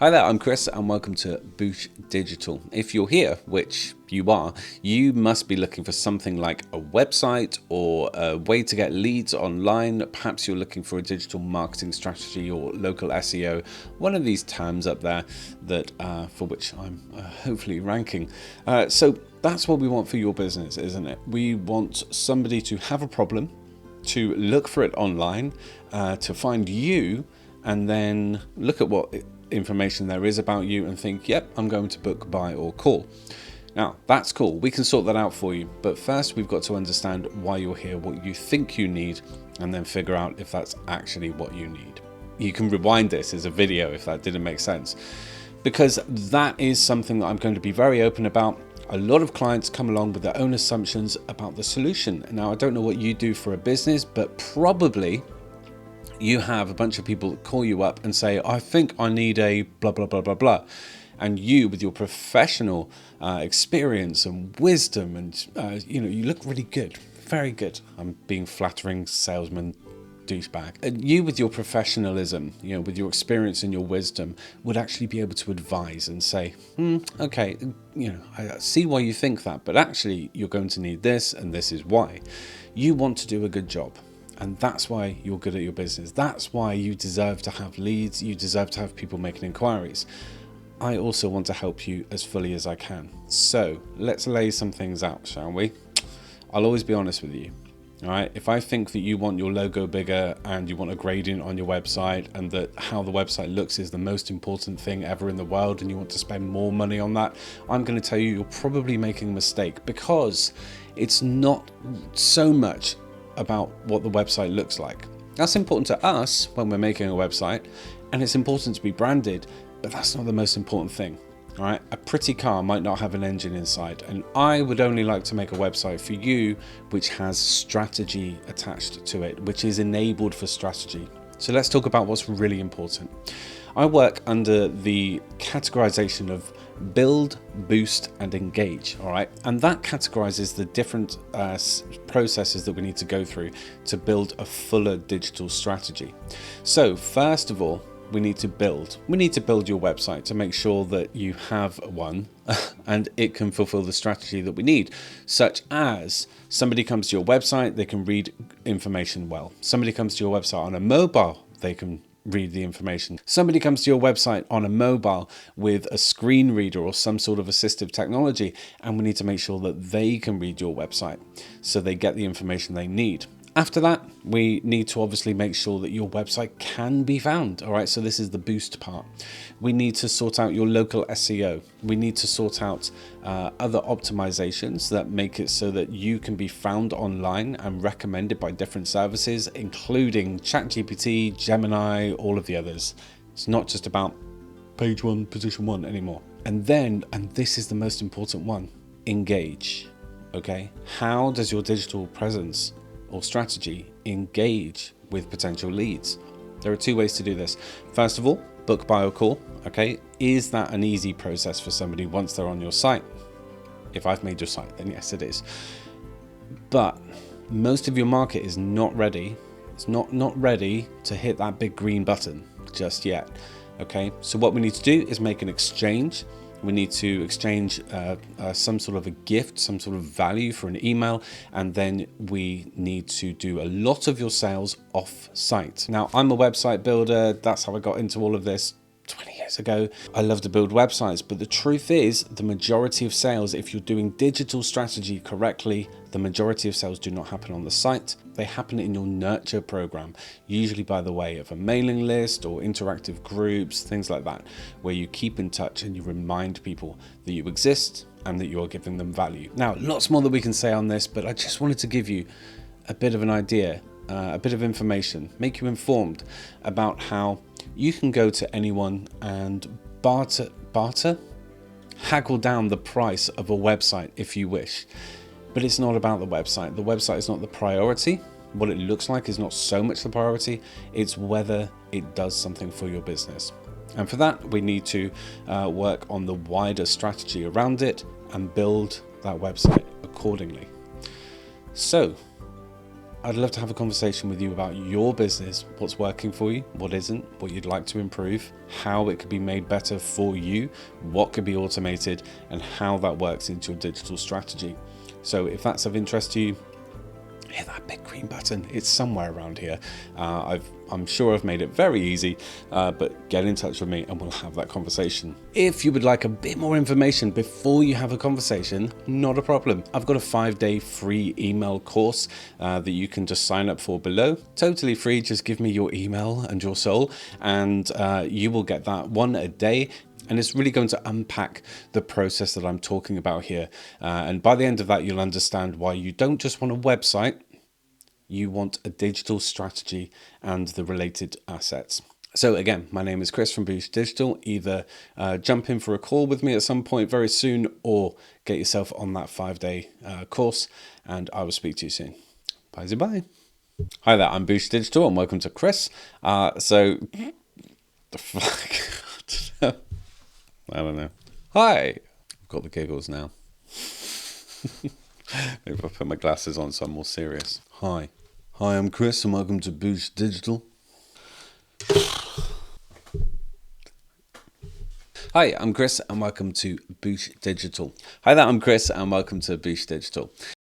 Hi there, I'm Chris and welcome to Boosh Digital. If you're here, which you are, you must be looking for something like a website or a way to get leads online. Perhaps you're looking for a digital marketing strategy or local SEO, one of these terms up there that for which I'm hopefully ranking. So that's what we want for your business, isn't it? We want somebody to have a problem, to look for it online, to find you, and then look at what information there is about you and think, yep, I'm going to book, buy or call. Now that's cool, we can sort that out for you, but first we've got to understand why you're here, what you think you need, and then figure out if that's actually what you need. You can rewind this as a video if that didn't make sense, because that is something that I'm going to be very open about. A lot of clients come along with their own assumptions about the solution. Now I don't know what you do for a business, but probably you have a bunch of people that call you up and say, I think I need a blah, blah, blah, blah, blah. And you, with your professional experience and wisdom, and you look really good, very good. I'm being flattering salesman douchebag. And you, with your professionalism, with your experience and your wisdom, would actually be able to advise and say, okay, I see why you think that, but actually you're going to need this, and this is why. You want to do a good job. And that's why you're good at your business. That's why you deserve to have leads. You deserve to have people making inquiries. I also want to help you as fully as I can. So let's lay some things out, shall we? I'll always be honest with you. All right. If I think that you want your logo bigger and you want a gradient on your website and that how the website looks is the most important thing ever in the world and you want to spend more money on that, I'm going to tell you you're probably making a mistake, because it's not so much about what the website looks like. That's important to us when we're making a website, and it's important to be branded, but that's not the most important thing. All right, a pretty car might not have an engine inside, and I would only like to make a website for you which has strategy attached to it, which is enabled for strategy. So let's talk about what's really important. I work under the categorization of build, boost and engage. All right, and that categorizes the different processes that we need to go through to build a fuller digital strategy. So first of all, we need to build your website to make sure that you have one and it can fulfill the strategy that we need, such as somebody comes to your website, they can read information well. Somebody comes to your website on a mobile, they can read the information. Somebody comes to your website on a mobile with a screen reader or some sort of assistive technology, and we need to make sure that they can read your website so they get the information they need. After that, we need to obviously make sure that your website can be found. All right, so this is the boost part. We need to sort out your local SEO. We need to sort out other optimizations that make it so that you can be found online and recommended by different services, including ChatGPT, Gemini, all of the others. It's not just about page one, position one anymore. And then, and this is the most important one, engage. Okay, how does your digital presence or strategy engage with potential leads? There are two ways to do this. First of all, book, buy or call. Okay, is that an easy process for somebody once they're on your site? If I've made your site, then yes, it is. But most of your market is not ready. It's not ready to hit that big green button just yet. Okay, so what we need to do is make an exchange. We need to exchange some sort of a gift, some sort of value for an email, and then we need to do a lot of your sales off site. Now, I'm a website builder. That's how I got into all of this 20 years ago. I love to build websites, but the truth is the majority of sales, if you're doing digital strategy correctly, the majority of sales do not happen on the site. They happen in your nurture program, usually by the way of a mailing list or interactive groups, things like that, where you keep in touch and you remind people that you exist and that you are giving them value. Now, lots more that we can say on this, but I just wanted to give you a bit of an idea, a bit of information, make you informed about how you can go to anyone and haggle down the price of a website if you wish. But it's not about the website. The website is not the priority. What it looks like is not so much the priority. It's whether it does something for your business. And for that, we need to work on the wider strategy around it and build that website accordingly. So I'd love to have a conversation with you about your business, what's working for you, what isn't, what you'd like to improve, how it could be made better for you, what could be automated, and how that works into your digital strategy. So if that's of interest to you, hit that big green button. It's somewhere around here. I'm sure I've made it very easy, but get in touch with me and we'll have that conversation. If you would like a bit more information before you have a conversation, not a problem. I've got a 5-day free email course that you can just sign up for below. Totally free. Just give me your email and your soul, and you will get that one a day. And it's really going to unpack the process that I'm talking about here. And by the end of that, you'll understand why you don't just want a website, you want a digital strategy and the related assets. So again, my name is Chris from Boost Digital. Either jump in for a call with me at some point very soon, or get yourself on that 5-day course, and I will speak to you soon. Bye. Hi there, I'm Boost Digital and welcome to Chris. The fuck? I don't know. Hi. I've got the giggles now. Maybe I'll put my glasses on so I'm more serious. Hi, I'm Chris and welcome to Boost Digital. Hi, I'm Chris and welcome to Boost Digital. Hi there, I'm Chris and welcome to Boost Digital.